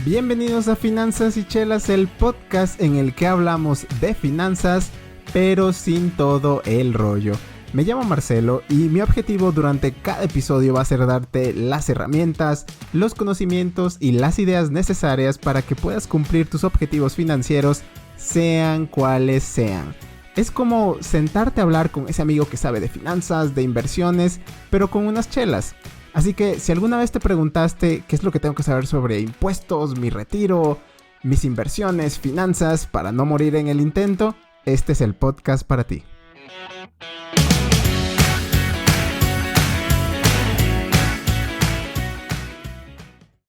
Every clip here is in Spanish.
Bienvenidos a Finanzas y Chelas, el podcast en el que hablamos de finanzas, pero sin todo el rollo. Me llamo Marcelo y mi objetivo durante cada episodio va a ser darte las herramientas, los conocimientos y las ideas necesarias para que puedas cumplir tus objetivos financieros, sean cuales sean. Es como sentarte a hablar con ese amigo que sabe de finanzas, de inversiones, pero con unas chelas. Así que si alguna vez te preguntaste qué es lo que tengo que saber sobre impuestos, mi retiro, mis inversiones, finanzas, para no morir en el intento, este es el podcast para ti.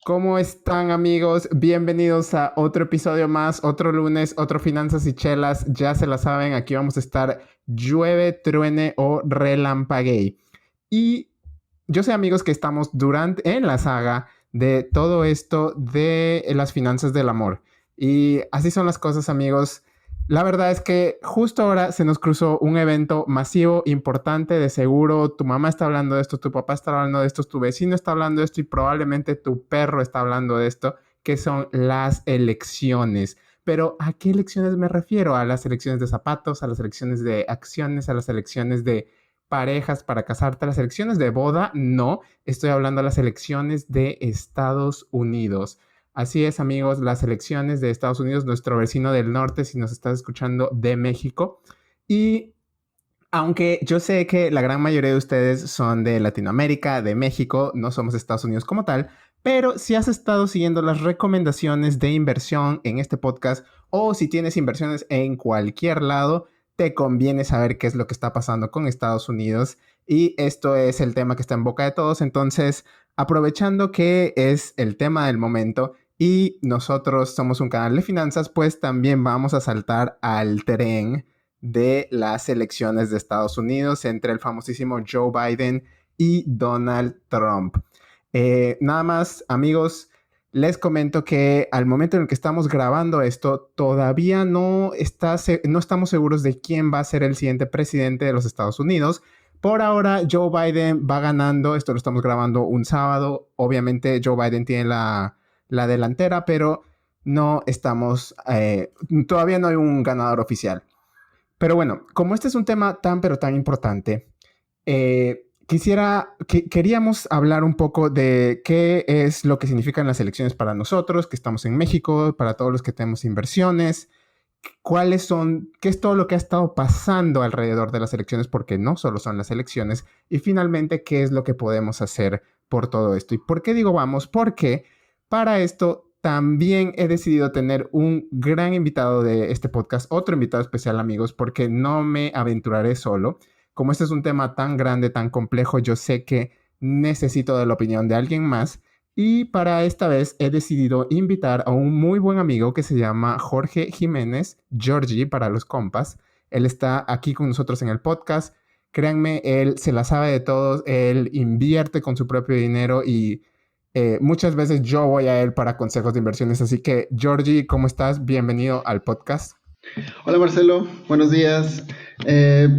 ¿Cómo están, amigos? Bienvenidos a otro episodio más, otro lunes, otro Finanzas y Chelas. Ya se la saben, aquí vamos a estar llueve, truene o relampaguee. Y yo sé, amigos, que estamos en la saga de todo esto de las finanzas del amor. Y así son las cosas, amigos. La verdad es que justo ahora se nos cruzó un evento masivo, importante, de seguro. Tu mamá está hablando de esto, tu papá está hablando de esto, tu vecino está hablando de esto y probablemente tu perro está hablando de esto, que son las elecciones. Pero ¿a qué elecciones me refiero? A las elecciones de zapatos, a las elecciones de acciones, a las elecciones de parejas para casarte, a las elecciones de boda. No, estoy hablando de las elecciones de Estados Unidos. Así es, amigos, las elecciones de Estados Unidos, nuestro vecino del norte, si nos estás escuchando, de México. Y aunque yo sé que la gran mayoría de ustedes son de Latinoamérica, de México, no somos Estados Unidos como tal, pero si has estado siguiendo las recomendaciones de inversión en este podcast o si tienes inversiones en cualquier lado, te conviene saber qué es lo que está pasando con Estados Unidos. Y esto es el tema que está en boca de todos. Entonces, aprovechando que es el tema del momento y nosotros somos un canal de finanzas, pues también vamos a saltar al tren de las elecciones de Estados Unidos entre el famosísimo Joe Biden y Donald Trump. Nada más, amigos, les comento que al momento en el que estamos grabando esto, todavía no estamos seguros de quién va a ser el siguiente presidente de los Estados Unidos. Por ahora, Joe Biden va ganando. Esto lo estamos grabando un sábado. Obviamente, Joe Biden tiene la delantera, pero no estamos... todavía no hay un ganador oficial. Pero bueno, como este es un tema tan, pero tan importante, queríamos hablar un poco de qué es lo que significan las elecciones para nosotros, que estamos en México, para todos los que tenemos inversiones, qué es todo lo que ha estado pasando alrededor de las elecciones, porque no solo son las elecciones, y finalmente, qué es lo que podemos hacer por todo esto. ¿Y por qué digo vamos? Porque para esto también he decidido tener un gran invitado de este podcast, otro invitado especial, amigos, porque no me aventuraré solo. Como este es un tema tan grande, tan complejo, yo sé que necesito de la opinión de alguien más. Y para esta vez he decidido invitar a un muy buen amigo que se llama Jorge Jiménez, Georgie para los compas. Él está aquí con nosotros en el podcast. Créanme, él se la sabe de todos, él invierte con su propio dinero y muchas veces yo voy a él para consejos de inversiones. Así que, Georgie, ¿cómo estás? Bienvenido al podcast. Hola Marcelo, buenos días.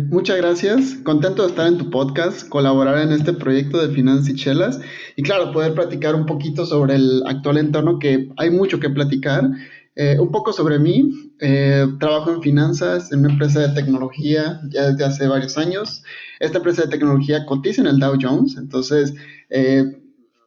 Muchas gracias. Contento de estar en tu podcast, colaborar en este proyecto de Finanzas y Chelas y claro, poder platicar un poquito sobre el actual entorno, que hay mucho que platicar. Un poco sobre mí. Trabajo en finanzas en una empresa de tecnología ya desde hace varios años. Esta empresa de tecnología cotiza en el Dow Jones, entonces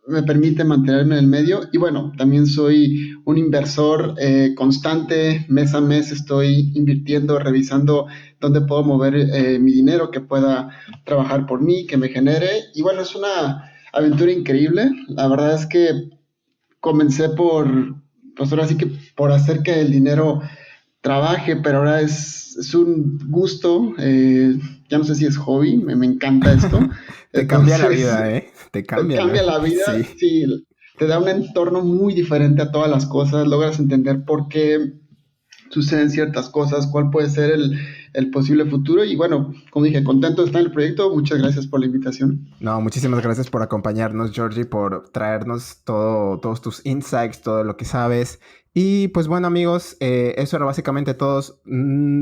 me permite mantenerme en el medio y bueno, también soy un inversor constante. Mes a mes estoy invirtiendo, revisando dónde puedo mover mi dinero, que pueda trabajar por mí, que me genere. Y bueno, es una aventura increíble. La verdad es que comencé pues ahora sí que por hacer que el dinero trabaje, pero ahora es un gusto. Ya no sé si es hobby, me encanta esto. Te cambia la Entonces, vida, ¿eh? Te te cambia cambia la vida, Sí. sí, te da un entorno muy diferente a todas las cosas, logras entender por qué suceden ciertas cosas, cuál puede ser el posible futuro. Y bueno, como dije, contento de estar en el proyecto. Muchas gracias por la invitación. No, muchísimas gracias por acompañarnos, Georgie, por traernos todos tus insights, todo lo que sabes. Y pues bueno, amigos, eso era básicamente todo.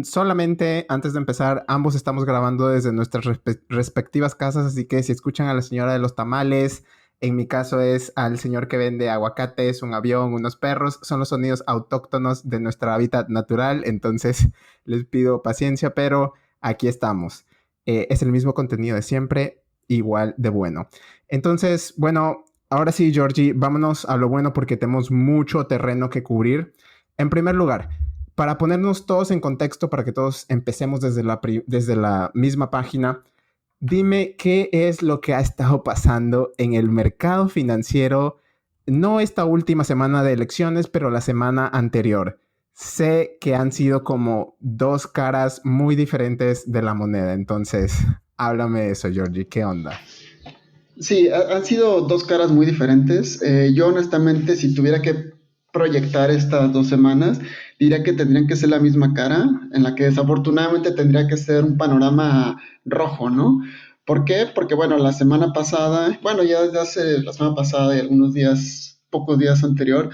Solamente antes de empezar, ambos estamos grabando desde nuestras respectivas casas, así que si escuchan a la señora de los tamales, En mi caso es al señor que vende aguacates, un avión, unos perros. Son los sonidos autóctonos de nuestro hábitat natural. Entonces les pido paciencia, pero aquí estamos. Es el mismo contenido de siempre, igual de bueno. Entonces, bueno, ahora sí, Georgie, vámonos a lo bueno porque tenemos mucho terreno que cubrir. En primer lugar, para ponernos todos en contexto, para que todos empecemos desde la misma página, dime qué es lo que ha estado pasando en el mercado financiero, no esta última semana de elecciones, pero la semana anterior. Sé que han sido como dos caras muy diferentes de la moneda, entonces háblame de eso, Georgie, ¿qué onda? Sí, han sido dos caras muy diferentes. Yo honestamente, si tuviera que proyectar estas 2 semanas, diría que tendrían que ser la misma cara, en la que desafortunadamente tendría que ser un panorama rojo, ¿no? ¿Por qué? Porque bueno, la semana pasada, bueno, ya desde hace la semana pasada y algunos días, pocos días anterior,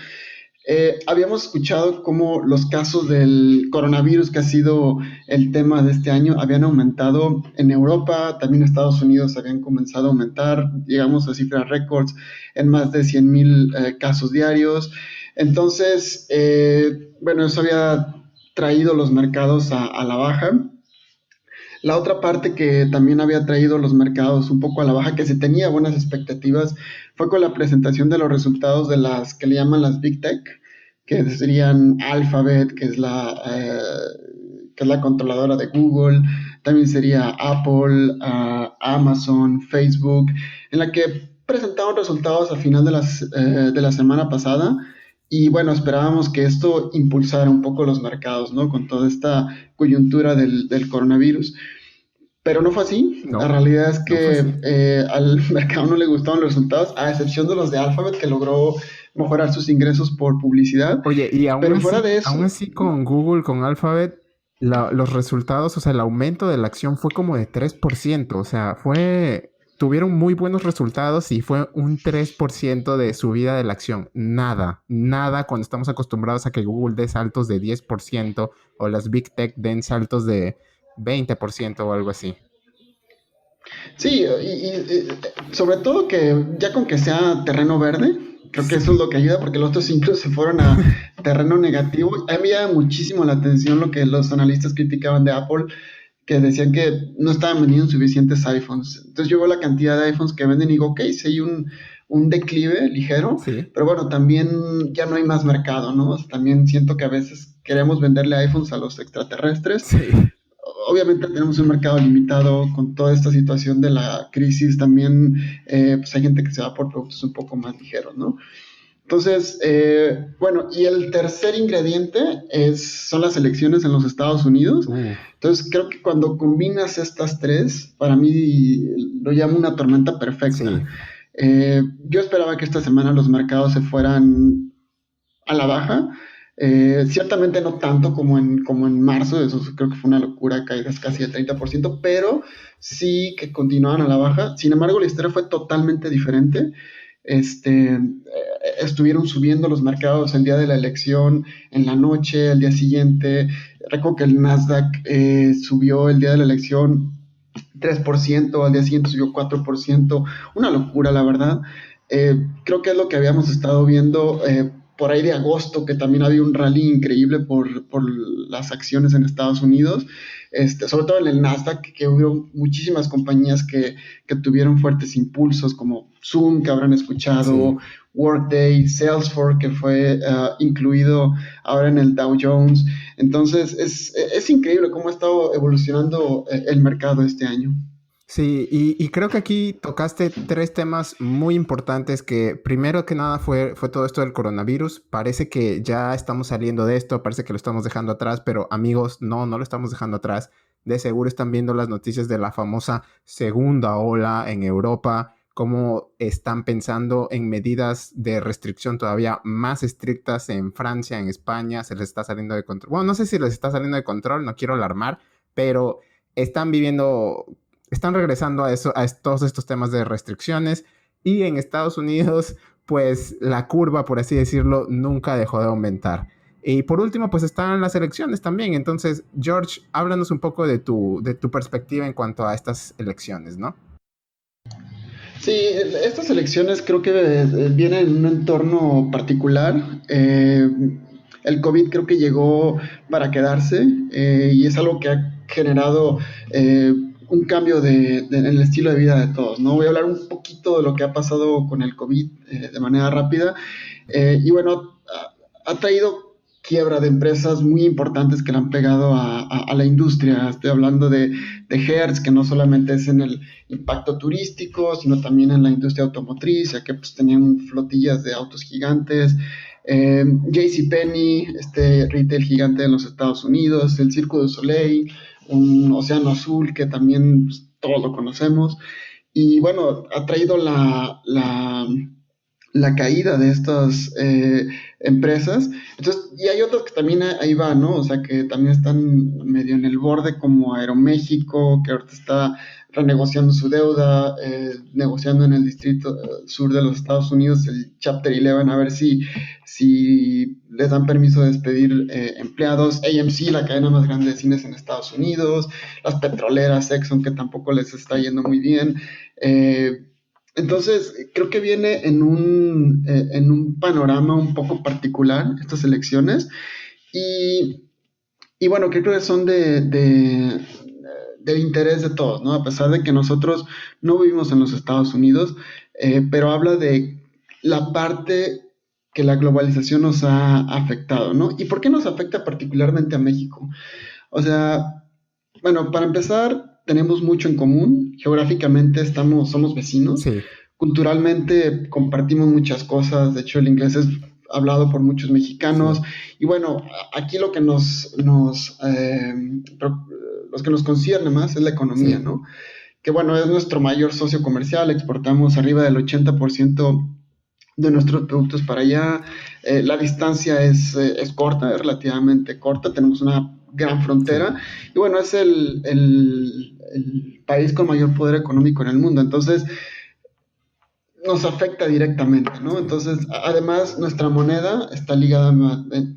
habíamos escuchado cómo los casos del coronavirus, que ha sido el tema de este año, habían aumentado en Europa, también en Estados Unidos habían comenzado a aumentar, llegamos a cifras récords en más de 100,000 casos diarios. Entonces, bueno, eso había traído los mercados a la baja. La otra parte que también había traído los mercados un poco a la baja, que se tenía buenas expectativas, fue con la presentación de los resultados de las que le llaman las Big Tech, que serían Alphabet, que es la controladora de Google, también sería Apple, Amazon, Facebook, en la que presentaron resultados al final de la semana pasada. Y bueno, esperábamos que esto impulsara un poco los mercados, ¿no? Con toda esta coyuntura del coronavirus. Pero no fue así. La No, realidad es no fue que así. al mercado no le gustaron los resultados, a excepción de los de Alphabet, que logró mejorar sus ingresos por publicidad. Oye, y Pero fuera de aún eso, así con Google, con Alphabet, los resultados, o sea, el aumento de la acción fue como de 3%. O sea, tuvieron muy buenos resultados y fue un 3% de subida de la acción. Nada, nada cuando estamos acostumbrados a que Google dé saltos de 10% o las Big Tech den saltos de 20% o algo así. sí, sobre todo que ya con que sea terreno verde, creo que eso es Sí. lo que ayuda, porque los otros incluso se fueron a terreno negativo. A mí me llama muchísimo la atención lo que los analistas criticaban de Apple, que decían que no estaban vendiendo suficientes iPhones. Entonces yo veo la cantidad de iPhones que venden y digo, ok, sí hay un declive ligero, Sí, pero bueno, también ya no hay más mercado, ¿no? O sea, también siento que a veces queremos venderle iPhones a los extraterrestres. sí. Obviamente tenemos un mercado limitado con toda esta situación de la crisis, también pues hay gente que se va por productos un poco más ligeros, ¿no? Entonces, bueno, y el tercer ingrediente son las elecciones en los Estados Unidos. Uh, Entonces, creo que cuando combinas estas tres, para mí lo llamo una tormenta perfecta. sí. Yo esperaba que esta semana los mercados se fueran a la baja. Ciertamente no tanto como en marzo, eso creo que fue una locura, caídas casi del 30%, pero sí que continuaban a la baja. Sin embargo, la historia fue totalmente diferente. Estuvieron subiendo los mercados el día de la elección, en la noche, el día siguiente. Recuerdo que el Nasdaq subió el día de la elección 3%, al día siguiente subió 4%, una locura, la verdad. Creo que es lo que habíamos estado viendo por ahí de agosto, que también había un rally increíble por las acciones en Estados Unidos, sobre todo en el Nasdaq, que hubo muchísimas compañías que tuvieron fuertes impulsos, como Zoom, que habrán escuchado, Sí. Workday, Salesforce, que fue incluido ahora en el Dow Jones. Entonces, es increíble cómo ha estado evolucionando el mercado este año. Sí, y creo que aquí tocaste tres temas muy importantes que primero que nada fue todo esto del coronavirus. Parece que ya estamos saliendo de esto, parece que lo estamos dejando atrás, pero amigos, no lo estamos dejando atrás. De seguro están viendo las noticias de la famosa segunda ola en Europa, cómo están pensando en medidas de restricción todavía más estrictas en Francia, en España, se les está saliendo de control. Bueno, no sé si les está saliendo de control, no quiero alarmar, pero están viviendo, están regresando a eso, todos estos temas de restricciones. Y en Estados Unidos, pues la curva, por así decirlo, nunca dejó de aumentar. Y por último, pues están las elecciones también. Entonces, George, háblanos un poco de tu perspectiva en cuanto a estas elecciones, ¿no? Sí, estas elecciones creo que vienen en un entorno particular. El COVID creo que llegó para quedarse, y es algo que ha generado un cambio en el estilo de vida de todos, ¿no? Voy a hablar un poquito de lo que ha pasado con el COVID de manera rápida. Y bueno, ha traído quiebra de empresas muy importantes que le han pegado a la industria. Estoy hablando de Hertz, que no solamente es en el impacto turístico, sino también en la industria automotriz, ya que pues, tenían flotillas de autos gigantes. JCPenney, este retail gigante en los Estados Unidos, el Circo du Soleil, un océano azul que también pues, todos lo conocemos. Y bueno, ha traído la caída de estas empresas. Entonces, y hay otras que también ahí van, ¿no? O sea, que también están medio en el borde, como Aeroméxico, que ahorita está renegociando su deuda, negociando en el distrito sur de los Estados Unidos el Chapter 11, a ver si les dan permiso de despedir empleados. AMC, la cadena más grande de cines en Estados Unidos, las petroleras, Exxon, que tampoco les está yendo muy bien. Entonces, creo que viene en un panorama un poco particular estas elecciones y, y bueno, creo que son del interés de todos, ¿no? A pesar de que nosotros no vivimos en los Estados Unidos, pero habla de la parte que la globalización nos ha afectado, ¿no? ¿Y por qué nos afecta particularmente a México? O sea, bueno, para empezar, tenemos mucho en común. Geográficamente somos vecinos. Sí. Culturalmente compartimos muchas cosas. De hecho, el inglés es hablado por muchos mexicanos. Sí. Y bueno, aquí lo que los que nos concierne más es la economía, Sí. ¿no? Que bueno, es nuestro mayor socio comercial. Exportamos arriba del 80% de nuestros productos para allá. La distancia es corta, es relativamente corta. Tenemos una gran Sí. frontera y bueno, es el país con mayor poder económico en el mundo. Entonces, nos afecta directamente, ¿no? Sí. Entonces, además, nuestra moneda está ligada,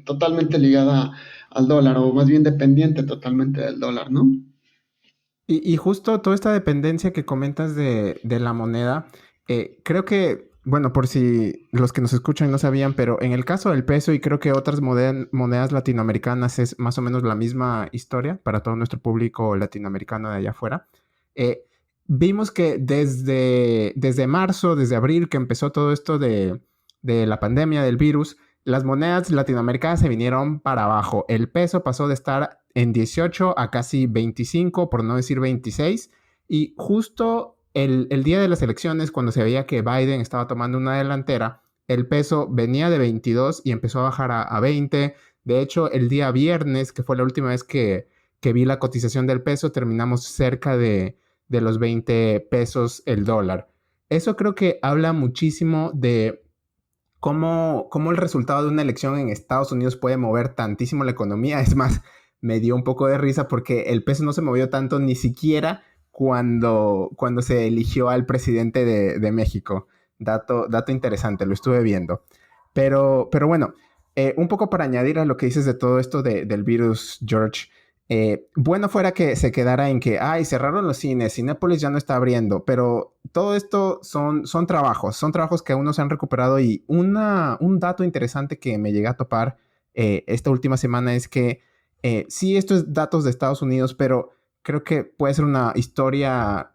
totalmente ligada al dólar, o más bien dependiente totalmente del dólar, ¿no? Y justo toda esta dependencia que comentas de la moneda, creo que, bueno, por si los que nos escuchan no sabían, pero en el caso del peso y creo que otras monedas latinoamericanas es más o menos la misma historia para todo nuestro público latinoamericano de allá afuera. eh, Vimos que desde marzo, desde abril que empezó todo esto de la pandemia del virus, las monedas latinoamericanas se vinieron para abajo. El peso pasó de estar en 18 a casi 25, por no decir 26. Y justo el día de las elecciones, cuando se veía que Biden estaba tomando una delantera, el peso venía de 22 y empezó a bajar a 20. De hecho, el día viernes, que fue la última vez que vi la cotización del peso, terminamos cerca de los 20 pesos el dólar. Eso creo que habla muchísimo de cómo el resultado de una elección en Estados Unidos puede mover tantísimo la economía. Es más, me dio un poco de risa porque el peso no se movió tanto ni siquiera cuando se eligió al presidente de México. Dato interesante, lo estuve viendo. Pero bueno, un poco para añadir a lo que dices de todo esto del virus, George. Bueno fuera que se quedara en que, ay, cerraron los cines, Cinépolis ya no está abriendo, pero todo esto son trabajos que aún no se han recuperado y un dato interesante que me llegué a topar esta última semana es que sí, esto es datos de Estados Unidos, pero creo que puede ser una historia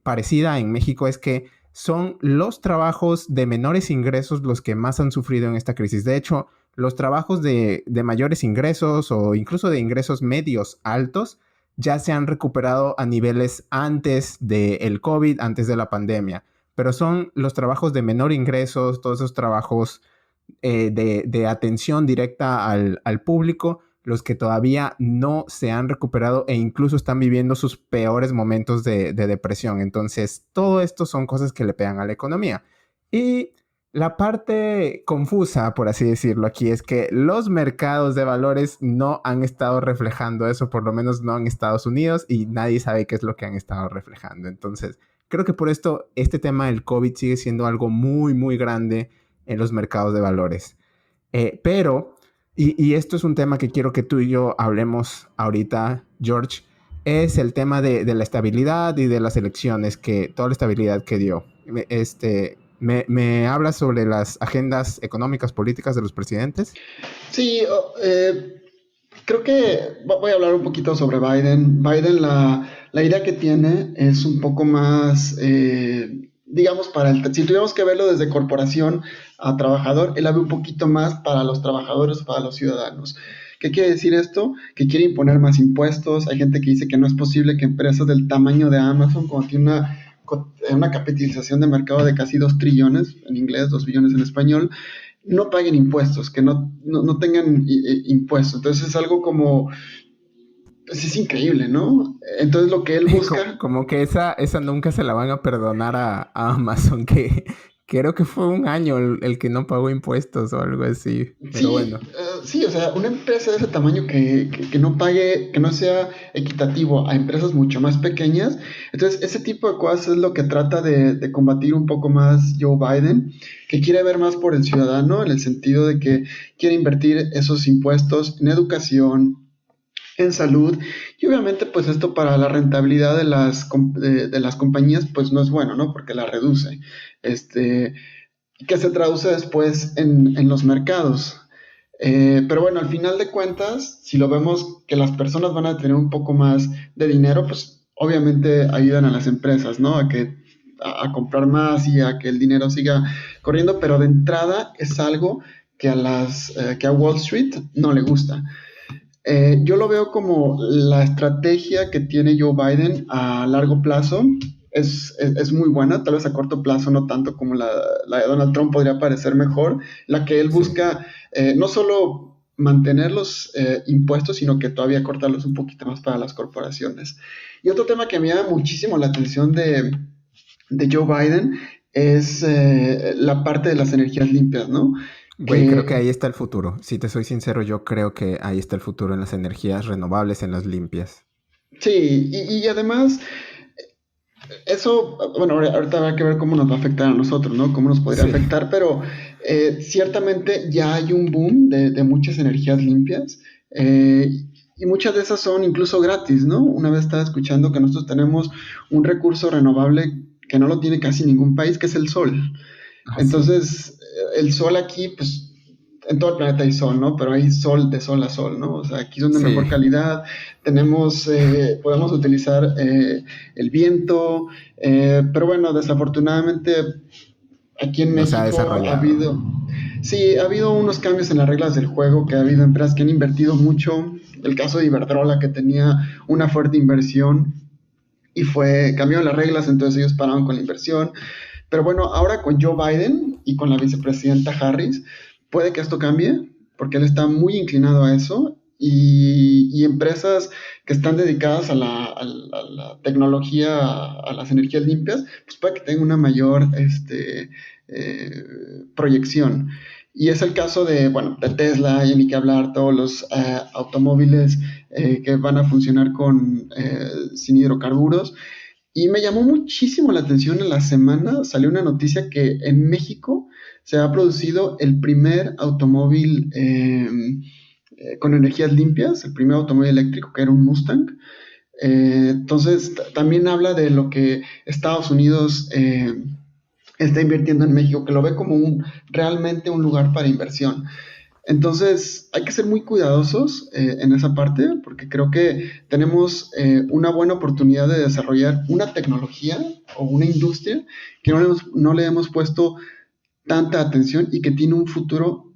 parecida en México, es que son los trabajos de menores ingresos los que más han sufrido en esta crisis. De hecho, los trabajos de mayores ingresos o incluso de ingresos medios altos ya se han recuperado a niveles antes del COVID, antes de la pandemia. Pero son los trabajos de menor ingresos, todos esos trabajos de atención directa al público, los que todavía no se han recuperado e incluso están viviendo sus peores momentos de depresión. Entonces, todo esto son cosas que le pegan a la economía. Y la parte confusa, por así decirlo, aquí es que los mercados de valores no han estado reflejando eso, por lo menos no en Estados Unidos, y nadie sabe qué es lo que han estado reflejando. Entonces, creo que por esto este tema del COVID sigue siendo algo muy, muy grande en los mercados de valores. Y esto es un tema que quiero que tú y yo hablemos ahorita, George, es el tema de la estabilidad y de las elecciones, toda la estabilidad que dio. ¿Me hablas sobre las agendas económicas políticas de los presidentes? Sí, creo que voy a hablar un poquito sobre Biden. Biden, la idea que tiene es un poco más, digamos, si tuviéramos que verlo desde corporación a trabajador, él la ve un poquito más para los trabajadores, para los ciudadanos. ¿Qué quiere decir esto? Que quiere imponer más impuestos. Hay gente que dice que no es posible que empresas del tamaño de Amazon, como tiene una capitalización de mercado de casi 2 trillones, en inglés, 2 billones en español, no paguen impuestos, que no tengan impuestos. Entonces es algo como, pues es increíble, ¿no? Entonces lo que él busca, Como que esa nunca se la van a perdonar a Amazon, que creo que fue un año el que no pagó impuestos o algo así. Pero sí, bueno, sí, o sea, una empresa de ese tamaño que no pague, que no sea equitativo a empresas mucho más pequeñas. Entonces, ese tipo de cosas es lo que trata de combatir un poco más Joe Biden, que quiere ver más por el ciudadano, en el sentido de que quiere invertir esos impuestos en educación, en salud, y obviamente pues esto para la rentabilidad de las compañías pues no es bueno, ¿no? Porque la reduce, este, que se traduce después en los mercados. Pero bueno, al final de cuentas, si lo vemos que las personas van a tener un poco más de dinero, pues obviamente ayudan a las empresas, ¿no? A comprar más y a que el dinero siga corriendo, pero de entrada es algo que a Wall Street no le gusta. Yo lo veo como la estrategia que tiene Joe Biden a largo plazo es muy buena, tal vez a corto plazo no tanto como la de Donald Trump podría parecer mejor, la que él sí. busca no solo mantener los impuestos, sino que todavía cortarlos un poquito más para las corporaciones. Y otro tema que me llama muchísimo la atención de Joe Biden es la parte de las energías limpias, ¿no? Güey, creo que Que ahí está el futuro. Si te soy sincero, yo creo que ahí está el futuro en las energías renovables, en las limpias. sí, y además eso, bueno, ahorita habrá que ver cómo nos va a afectar a nosotros, ¿no? Cómo nos podría Sí. afectar, pero ciertamente ya hay un boom de muchas energías limpias y muchas de esas son incluso gratis, ¿no? Una vez estaba escuchando que nosotros tenemos un recurso renovable que no lo tiene casi ningún país, que es el sol. Ah, sí. Entonces, el sol aquí, pues, en todo el planeta hay sol, ¿no? Pero hay sol de sol a sol, ¿no? O sea, aquí son de Sí. mejor calidad, podemos utilizar el viento, pero bueno, desafortunadamente aquí en No se ha México desarrollado. sí, ha habido unos cambios en las reglas del juego, que ha habido empresas que han invertido mucho. El caso de Iberdrola, que tenía una fuerte inversión y cambiaron las reglas, entonces ellos pararon con la inversión. Pero bueno, ahora con Joe Biden y con la vicepresidenta Harris, puede que esto cambie, porque él está muy inclinado a eso. Y empresas que están dedicadas a la tecnología, a las energías limpias, pues puede que tengan una mayor proyección. Y es el caso bueno, de Tesla, y ni que hablar, todos los automóviles que van a funcionar sin hidrocarburos. Y me llamó muchísimo la atención en la semana, salió una noticia que en México se ha producido el primer automóvil con energías limpias, el primer automóvil eléctrico que era un Mustang. Entonces, también habla de lo que Estados Unidos está invirtiendo en México, que lo ve como realmente un lugar para inversión. Entonces, hay que ser muy cuidadosos en esa parte, porque creo que tenemos una buena oportunidad de desarrollar una tecnología o una industria que no le hemos puesto tanta atención y que tiene un futuro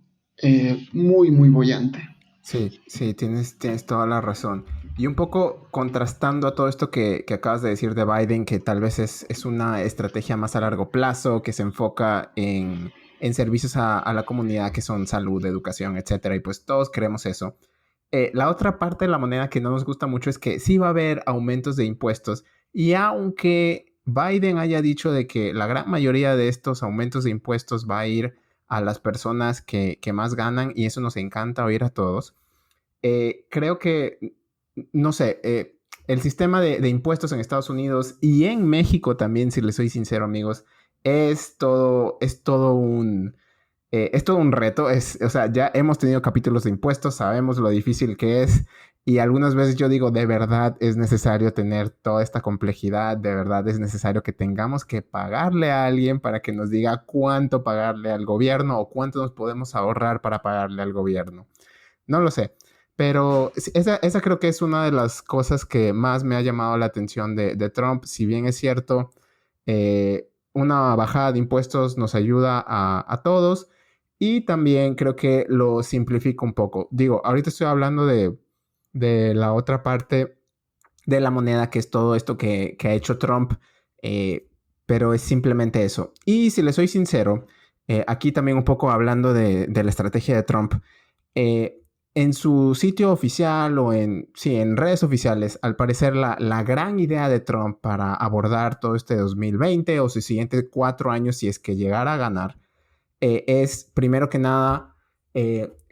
muy, muy bollante. Sí, sí, tienes toda la razón. Y un poco contrastando a todo esto que acabas de decir de Biden, que tal vez es una estrategia más a largo plazo, que se enfoca en servicios a la comunidad, que son salud, educación, etcétera, y pues todos queremos eso. La otra parte de la moneda que no nos gusta mucho es que sí va a haber aumentos de impuestos, y aunque Biden haya dicho de que la gran mayoría de estos aumentos de impuestos va a ir a las personas que más ganan, y eso nos encanta oír a todos. Creo que, no sé, el sistema de impuestos en Estados Unidos y en México también, si les soy sincero, amigos, es todo Es todo un reto, o sea, ya hemos tenido capítulos de impuestos, sabemos lo difícil que es y algunas veces yo digo, de verdad es necesario tener toda esta complejidad, de verdad es necesario que tengamos que pagarle a alguien para que nos diga cuánto pagarle al gobierno o cuánto nos podemos ahorrar para pagarle al gobierno. No lo sé, pero sí, esa creo que es una de las cosas que más me ha llamado la atención de Trump. Si bien es cierto, una bajada de impuestos nos ayuda a todos y también creo que lo simplifica un poco. Digo, ahorita estoy hablando de la otra parte de la moneda, que es todo esto que ha hecho Trump, eh, pero es simplemente eso. Y si le soy sincero, aquí también un poco hablando de la estrategia de Trump, eh, en su sitio oficial o sí, en redes oficiales, al parecer la gran idea de Trump para abordar todo este 2020 o sus siguientes 4 años, si es que llegara a ganar, es primero que nada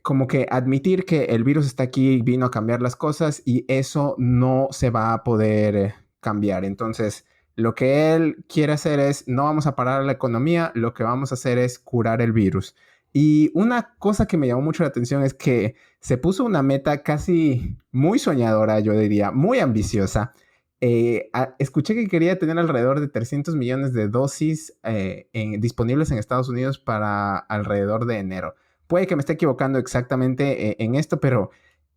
como que admitir que el virus está aquí, vino a cambiar las cosas y eso no se va a poder cambiar. Entonces, lo que él quiere hacer es, no vamos a parar la economía, lo que vamos a hacer es curar el virus. Y una cosa que me llamó mucho la atención es que se puso una meta casi muy soñadora, yo diría, muy ambiciosa. Escuché que quería tener alrededor de 300 millones de dosis disponibles en Estados Unidos para alrededor de enero. Puede que me esté equivocando exactamente en esto, pero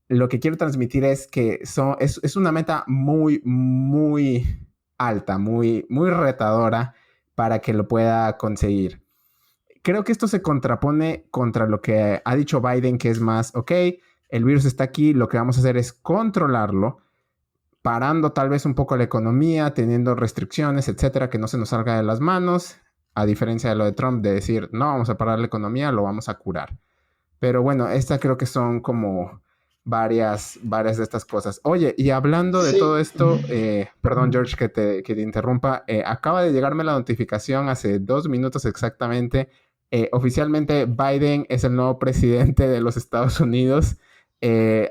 lo que quiero transmitir es que es una meta muy, muy alta, muy, muy retadora para que lo pueda conseguir. Creo que esto se contrapone contra lo que ha dicho Biden, que es más, ok, el virus está aquí, lo que vamos a hacer es controlarlo, parando tal vez un poco la economía, teniendo restricciones, etcétera, que no se nos salga de las manos, a diferencia de lo de Trump, de decir, no vamos a parar la economía, lo vamos a curar. Pero bueno, estas creo que son como varias de estas cosas. Oye, y hablando de todo Sí. esto, perdón George que te interrumpa, acaba de llegarme la notificación hace 2 minutos exactamente. Oficialmente Biden es el nuevo presidente de los Estados Unidos.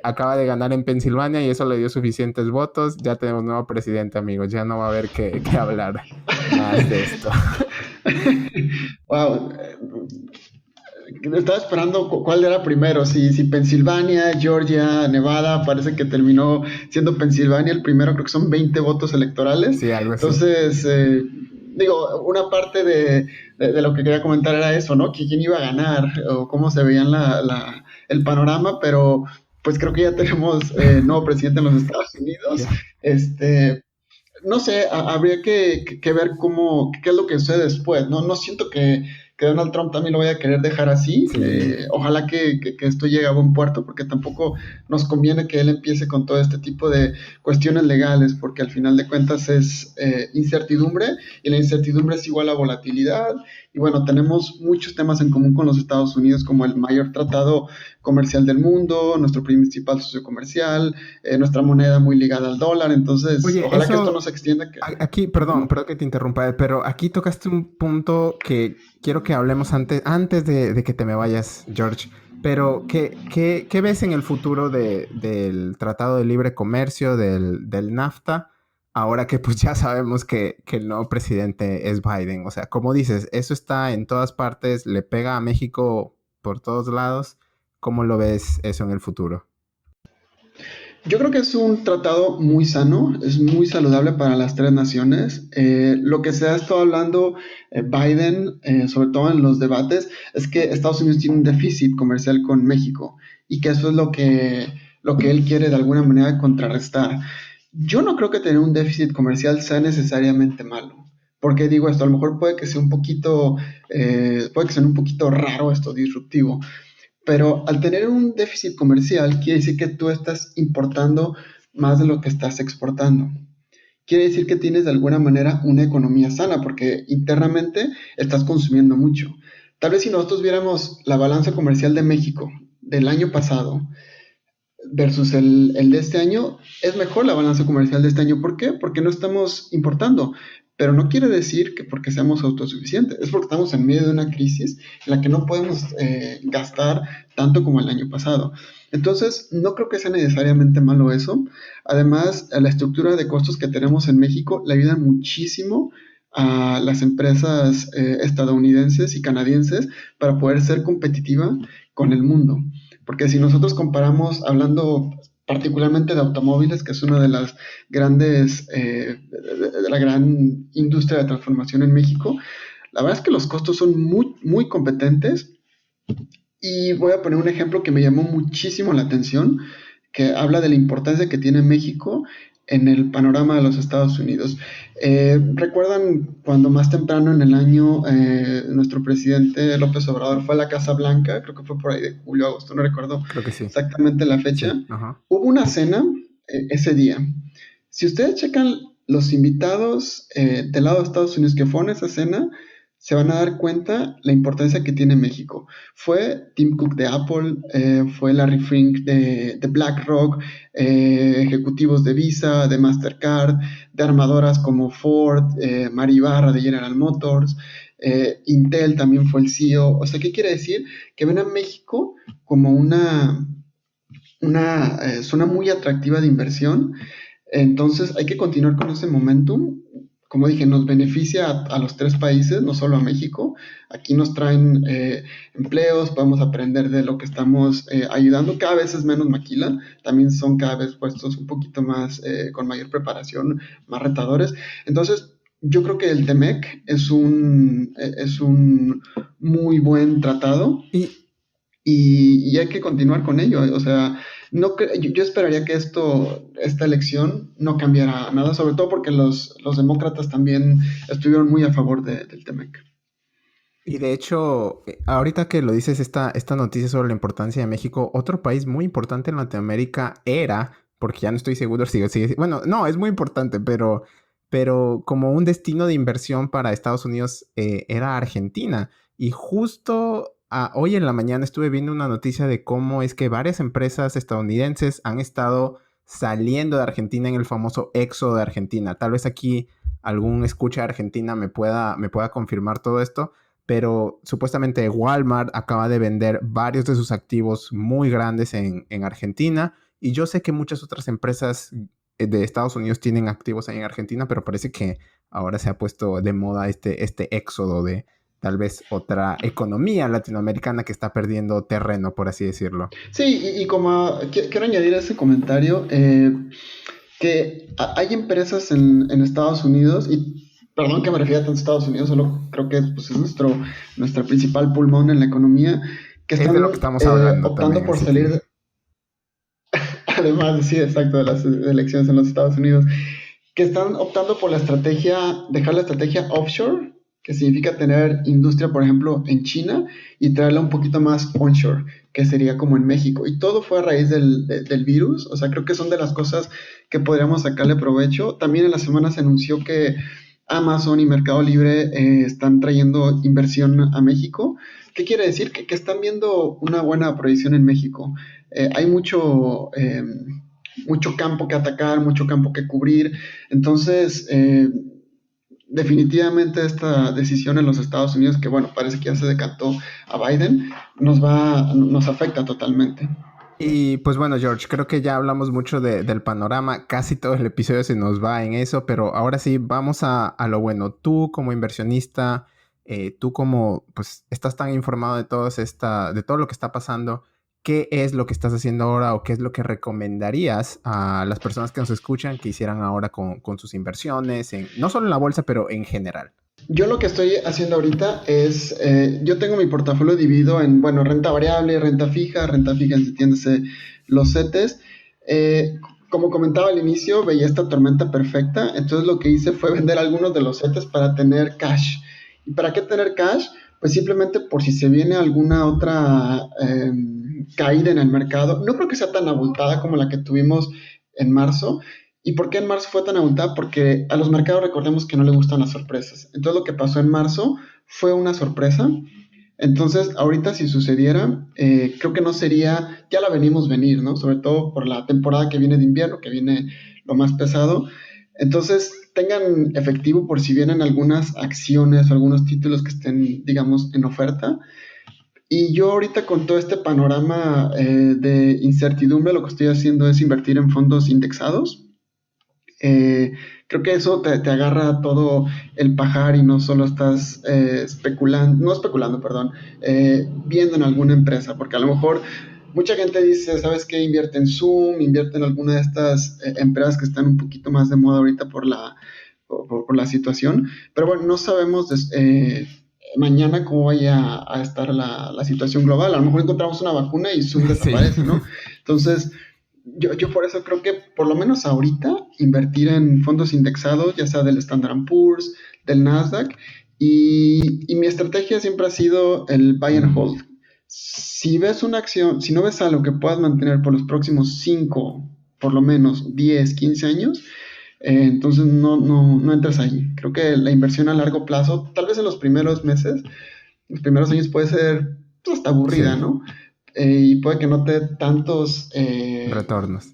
Acaba de ganar en Pensilvania y eso le dio suficientes votos. Ya tenemos nuevo presidente, amigos. Ya no va a haber que hablar más de esto. Wow. Estaba esperando cuál era primero, si Pensilvania, Georgia, Nevada, parece que terminó siendo Pensilvania el primero, creo que son 20 votos electorales. Sí, algo así. Entonces, digo, una parte de lo que quería comentar era eso, ¿no? Que quién iba a ganar o cómo se veían el panorama, pero pues creo que ya tenemos nuevo presidente en los Estados Unidos. Ya. Este, no sé, habría que ver qué es lo que sucede después. No siento que Donald Trump también lo vaya a querer dejar así. Sí. Ojalá que esto llegue a buen puerto, porque tampoco nos conviene que él empiece con todo este tipo de cuestiones legales, porque al final de cuentas es incertidumbre, y la incertidumbre es igual a volatilidad. Y bueno, tenemos muchos temas en común con los Estados Unidos, como el mayor tratado comercial del mundo, nuestro principal socio comercial, nuestra moneda muy ligada al dólar. Entonces, Oye, ojalá que esto no eso, se extienda. aquí, perdón, perdón que te interrumpa, pero aquí tocaste un punto que quiero que hablemos antes de que te me vayas, George. Pero, ¿qué ves en el futuro del Tratado de Libre Comercio, del NAFTA, ahora que pues ya sabemos que el nuevo presidente es Biden? O sea, como dices, eso está en todas partes, le pega a México por todos lados. ¿Cómo lo ves eso en el futuro? Yo creo que es un tratado muy sano, es muy saludable para las tres naciones. Lo que se ha estado hablando Biden, sobre todo en los debates, es que Estados Unidos tiene un déficit comercial con México y que eso es lo que él quiere de alguna manera contrarrestar. Yo no creo que tener un déficit comercial sea necesariamente malo. Porque digo esto, a lo mejor puede que sea un poquito raro esto, disruptivo, pero al tener un déficit comercial, quiere decir que tú estás importando más de lo que estás exportando. Quiere decir que tienes de alguna manera una economía sana, porque internamente estás consumiendo mucho. Tal vez si nosotros viéramos la balanza comercial de México del año pasado versus el de este año, es mejor la balanza comercial de este año. ¿Por qué? Porque no estamos importando. Pero no quiere decir que porque seamos autosuficientes, es porque estamos en medio de una crisis en la que no podemos gastar tanto como el año pasado. Entonces, no creo que sea necesariamente malo eso. Además, la estructura de costos que tenemos en México le ayuda muchísimo a las empresas estadounidenses y canadienses para poder ser competitiva con el mundo. Porque si nosotros comparamos, hablando particularmente de automóviles, que es una de las grandes, de la gran industria de transformación en México, la verdad es que los costos son muy, muy competentes. Y voy a poner un ejemplo que me llamó muchísimo la atención, que habla de la importancia que tiene México en el panorama de los Estados Unidos. ¿Recuerdan cuando más temprano en el año nuestro presidente López Obrador fue a la Casa Blanca? Creo que fue por ahí de julio, agosto, no recuerdo Creo que sí. exactamente la fecha. Sí, ajá. Hubo una cena ese día. Si ustedes checan los invitados del lado de Estados Unidos que fueron a esa cena, se van a dar cuenta la importancia que tiene México. Fue Tim Cook de Apple, fue Larry Fink de BlackRock, ejecutivos de Visa, de Mastercard, de armadoras como Ford, Mari Barra de General Motors, Intel también fue el CEO. O sea, ¿qué quiere decir? Que ven a México como una zona muy atractiva de inversión. Entonces hay que continuar con ese momentum. Como dije, nos beneficia a los tres países, no solo a México. Aquí nos traen empleos, podemos aprender de lo que estamos ayudando. Cada vez es menos maquila, también son cada vez puestos un poquito más con mayor preparación, más retadores. Entonces, yo creo que el TEMEC es un muy buen tratado Y y hay que continuar con ello. O sea, no yo esperaría que esta elección no cambiara nada, sobre todo porque los demócratas también estuvieron muy a favor del TEMEC. Y de hecho, ahorita que lo dices, esta noticia sobre la importancia de México, otro país muy importante en Latinoamérica era, porque ya no estoy seguro si sigue, bueno, no, es muy importante, pero como un destino de inversión para Estados Unidos era Argentina. Y justo hoy en la mañana estuve viendo una noticia de cómo es que varias empresas estadounidenses han estado saliendo de Argentina en el famoso éxodo de Argentina. Tal vez aquí algún escucha de Argentina me pueda confirmar todo esto, pero supuestamente Walmart acaba de vender varios de sus activos muy grandes en Argentina, y yo sé que muchas otras empresas de Estados Unidos tienen activos ahí en Argentina, pero parece que ahora se ha puesto de moda este éxodo de tal vez otra economía latinoamericana que está perdiendo terreno, por así decirlo. Sí, y como quiero añadir a ese comentario, que hay empresas en Estados Unidos, y perdón que me refiera tanto a Estados Unidos, solo creo que pues, es nuestro principal pulmón en la economía, que Es de están lo que estamos hablando optando también, por así que... salir, además, sí, exacto, de las elecciones en los Estados Unidos, que están optando por dejar la estrategia offshore, que significa tener industria, por ejemplo, en China y traerla un poquito más onshore, que sería como en México. Y todo fue a raíz del virus, o sea, creo que son de las cosas que podríamos sacarle provecho. También en la semana se anunció que Amazon y Mercado Libre están trayendo inversión a México. ¿Qué quiere decir? Que están viendo una buena proyección en México. Hay mucho campo que atacar, mucho campo que cubrir. Entonces, definitivamente esta decisión en los Estados Unidos, que bueno, parece que ya se decantó a Biden, nos afecta totalmente. Y pues bueno, George, creo que ya hablamos mucho del panorama, casi todo el episodio se nos va en eso, pero ahora sí, vamos a lo bueno. Tú como inversionista, tú como pues estás tan informado de todo lo que está pasando, ¿qué es lo que estás haciendo ahora o qué es lo que recomendarías a las personas que nos escuchan que hicieran ahora con sus inversiones, no solo en la bolsa, pero en general? Yo lo que estoy haciendo ahorita es, yo tengo mi portafolio dividido en, bueno, renta fija, entiéndase, los CETES. Como comentaba al inicio, veía esta tormenta perfecta, entonces lo que hice fue vender algunos de los CETES para tener cash. ¿Y para qué tener cash? Pues simplemente por si se viene alguna otra caída en el mercado. No creo que sea tan abultada como la que tuvimos en marzo. ¿Y por qué en marzo fue tan abultada? Porque a los mercados recordemos que no les gustan las sorpresas. Entonces lo que pasó en marzo fue una sorpresa. Entonces ahorita si sucediera, creo que no sería, ya la venimos venir, ¿no? Sobre todo por la temporada que viene de invierno, que viene lo más pesado. Entonces tengan efectivo por si vienen algunas acciones o algunos títulos que estén, digamos, en oferta. Y yo ahorita con todo este panorama de incertidumbre, lo que estoy haciendo es invertir en fondos indexados. Creo que eso te agarra todo el pajar y no solo estás especulando, no especulando, perdón, viendo en alguna empresa, porque a lo mejor mucha gente dice, ¿sabes qué? Invierte en Zoom, invierte en alguna de estas empresas que están un poquito más de moda ahorita por la situación, pero bueno, no sabemos mañana cómo vaya a estar la situación global. A lo mejor encontramos una vacuna y Zoom Sí. desaparece, ¿no? Entonces, yo por eso creo que por lo menos ahorita invertir en fondos indexados, ya sea del Standard Poor's, del Nasdaq, y mi estrategia siempre ha sido el buy and hold. Si ves una acción, si no ves algo que puedas mantener por los próximos 5, por lo menos 10, 15 años, entonces no entras ahí. Creo que la inversión a largo plazo, tal vez en los primeros meses, los primeros años puede ser pues, hasta aburrida, Sí, ¿no? Y puede que no te dé tantos retornos.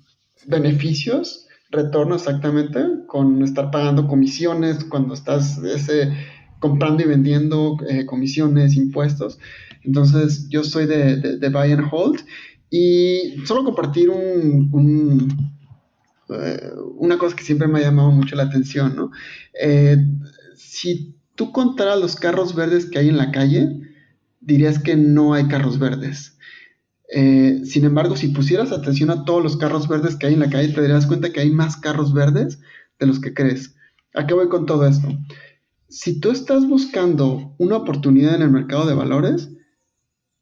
beneficios, retorno exactamente, con estar pagando comisiones, cuando estás comprando y vendiendo comisiones, impuestos. Entonces, yo soy de buy and hold. Y solo compartir una cosa que siempre me ha llamado mucho la atención, ¿no? Eh, si tú contaras los carros verdes que hay en la calle, dirías que no hay carros verdes. Sin embargo, si pusieras atención a todos los carros verdes que hay en la calle, te darías cuenta que hay más carros verdes de los que crees. ¿A qué voy con todo esto? Si tú estás buscando una oportunidad en el mercado de valores,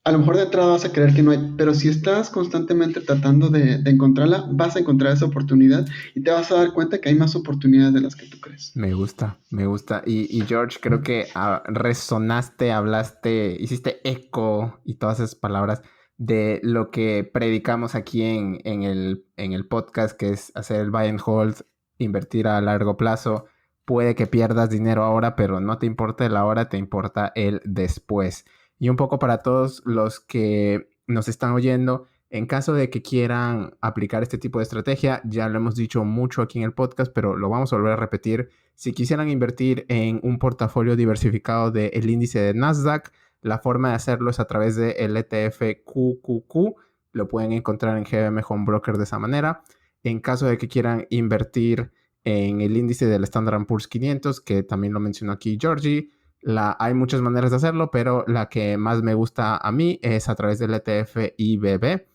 a lo mejor de entrada vas a creer que no hay, pero si estás constantemente tratando de encontrarla, vas a encontrar esa oportunidad y te vas a dar cuenta que hay más oportunidades de las que tú crees. Me gusta, me gusta. Y George, creo que resonaste, hablaste, hiciste eco y todas esas palabras de lo que predicamos aquí en el podcast, que es hacer el buy and hold, invertir a largo plazo. Puede que pierdas dinero ahora, pero no te importa el ahora, te importa el después. Y un poco para todos los que nos están oyendo, en caso de que quieran aplicar este tipo de estrategia, ya lo hemos dicho mucho aquí en el podcast, pero lo vamos a volver a repetir. Si quisieran invertir en un portafolio diversificado del índice de Nasdaq, la forma de hacerlo es a través del ETF QQQ. Lo pueden encontrar en GBM Home Broker de esa manera. En caso de que quieran invertir en el índice del Standard Poor's 500, que también lo mencionó aquí Georgie, hay muchas maneras de hacerlo, pero la que más me gusta a mí es a través del ETF IBB.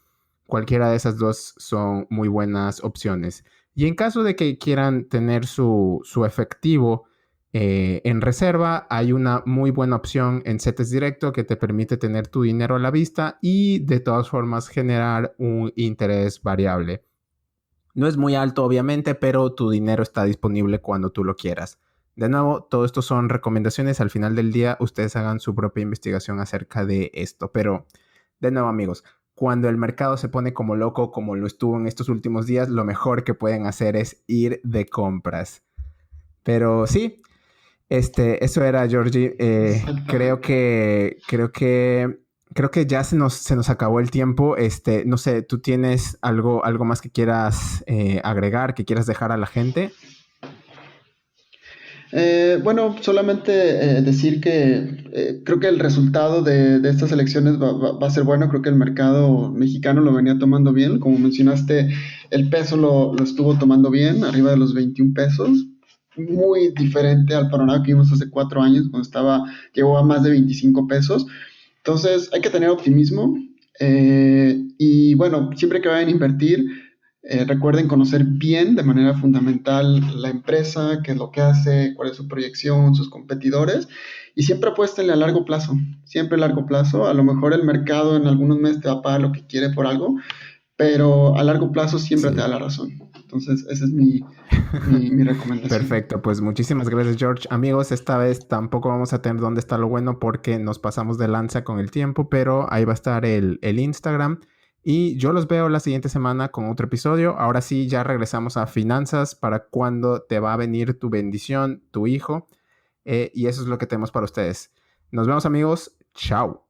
Cualquiera de esas dos son muy buenas opciones. Y en caso de que quieran tener su efectivo en reserva, hay una muy buena opción en CETES Directo que te permite tener tu dinero a la vista y de todas formas generar un interés variable. No es muy alto, obviamente, pero tu dinero está disponible cuando tú lo quieras. De nuevo, todo esto son recomendaciones. Al final del día, ustedes hagan su propia investigación acerca de esto. Pero, de nuevo, amigos, cuando el mercado se pone como loco, como lo estuvo en estos últimos días, lo mejor que pueden hacer es ir de compras. Pero sí, eso era, Georgie. Exactamente. Creo que ya se nos acabó el tiempo. No sé, ¿tú tienes algo más que quieras agregar, que quieras dejar a la gente? Bueno, solamente decir que creo que el resultado de estas elecciones va a ser bueno. Creo que el mercado mexicano lo venía tomando bien. Como mencionaste, el peso lo estuvo tomando bien, arriba de los 21 pesos. Muy diferente al panorama que vimos hace 4 años, cuando llegó a más de 25 pesos. Entonces, hay que tener optimismo. Y bueno, siempre que vayan a invertir, recuerden conocer bien de manera fundamental la empresa, qué es lo que hace, cuál es su proyección, sus competidores, y siempre apuéstenle a largo plazo, siempre a largo plazo. A lo mejor el mercado en algunos meses te va a pagar lo que quiere por algo, pero a largo plazo siempre te da Sí. la razón. Entonces, esa es mi recomendación. Perfecto, pues muchísimas gracias, George. Amigos, esta vez tampoco vamos a tener dónde está lo bueno porque nos pasamos de lanza con el tiempo, pero ahí va a estar el Instagram. Y yo los veo la siguiente semana con otro episodio. Ahora sí, ya regresamos a finanzas para cuando te va a venir tu bendición, tu hijo. Y eso es lo que tenemos para ustedes. Nos vemos, amigos. Chao.